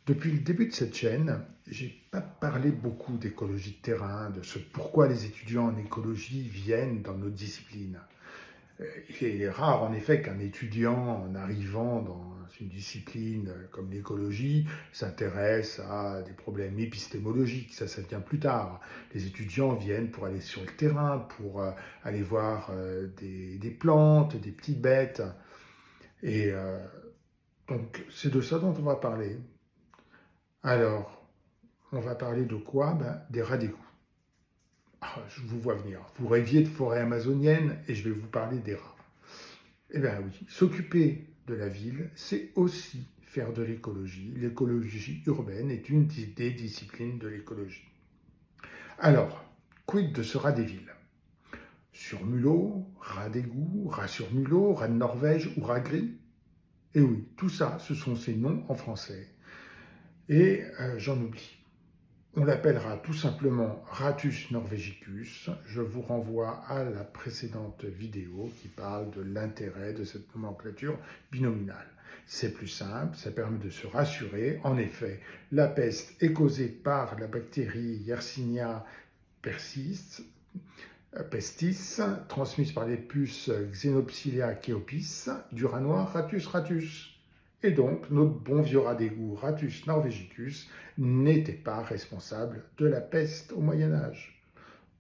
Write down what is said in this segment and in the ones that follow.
Depuis le début de cette chaîne, j'ai pas parlé beaucoup d'écologie de terrain, de ce pourquoi les étudiants en écologie viennent dans notre discipline. Il est rare en effet qu'un étudiant, en arrivant dans une discipline comme l'écologie, s'intéresse à des problèmes épistémologiques. Ça vient plus tard. Les étudiants viennent pour aller sur le terrain, pour aller voir des plantes, des petites bêtes. Et donc c'est de ça dont on va parler. Alors, on va parler de quoi? Des rats d'égout. Ah, je vous vois venir. Vous rêviez de forêt amazonienne et je vais vous parler des rats. Eh bien oui, s'occuper de la ville, c'est aussi faire de l'écologie. L'écologie urbaine est une des disciplines de l'écologie. Alors, quid de ce rat des villes? Surmulot, rat d'égout, rat sur mulot, rat de Norvège ou rat gris? Eh oui, tout ça, ce sont ces noms en français. Et j'en oublie. On l'appellera tout simplement Rattus norvegicus. Je vous renvoie à la précédente vidéo qui parle de l'intérêt de cette nomenclature binominale. C'est plus simple, ça permet de se rassurer. En effet, la peste est causée par la bactérie Yersinia pestis, transmise par les puces Xenopsilia chaopis, du rat noir Rattus ratus. Et donc, notre bon vieux rat d'égout Rattus norvegicus n'était pas responsable de la peste au Moyen-Âge.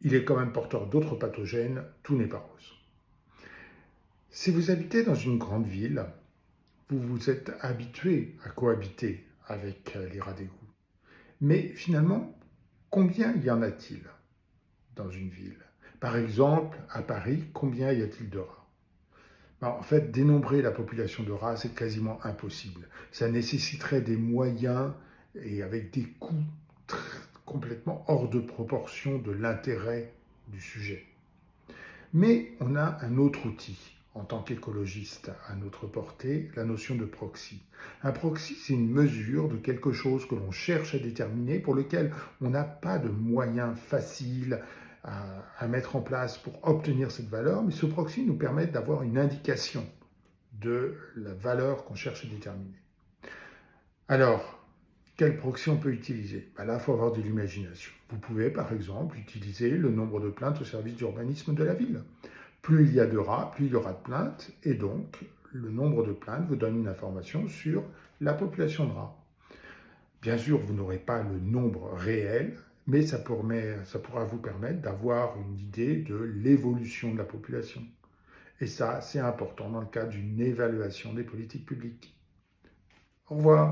Il est quand même porteur d'autres pathogènes, tout n'est pas rose. Si vous habitez dans une grande ville, vous vous êtes habitué à cohabiter avec les rats d'égout. Mais finalement, combien y en a-t-il dans une ville? Par exemple, à Paris, combien y a-t-il de rats? En fait, dénombrer la population de rats, c'est quasiment impossible. Ça nécessiterait des moyens et avec des coûts complètement hors de proportion de l'intérêt du sujet. Mais on a un autre outil en tant qu'écologiste à notre portée, la notion de proxy. Un proxy, c'est une mesure de quelque chose que l'on cherche à déterminer, pour lequel on n'a pas de moyens faciles à mettre en place pour obtenir cette valeur, mais ce proxy nous permet d'avoir une indication de la valeur qu'on cherche à déterminer. Alors, quel proxy on peut utiliser? Là, il faut avoir de l'imagination. Vous pouvez, par exemple, utiliser le nombre de plaintes au service d'urbanisme de la ville. Plus il y a de rats, plus il y aura de plaintes, et donc le nombre de plaintes vous donne une information sur la population de rats. Bien sûr, vous n'aurez pas le nombre réel, mais ça pourra vous permettre d'avoir une idée de l'évolution de la population. Et ça, c'est important dans le cadre d'une évaluation des politiques publiques. Au revoir.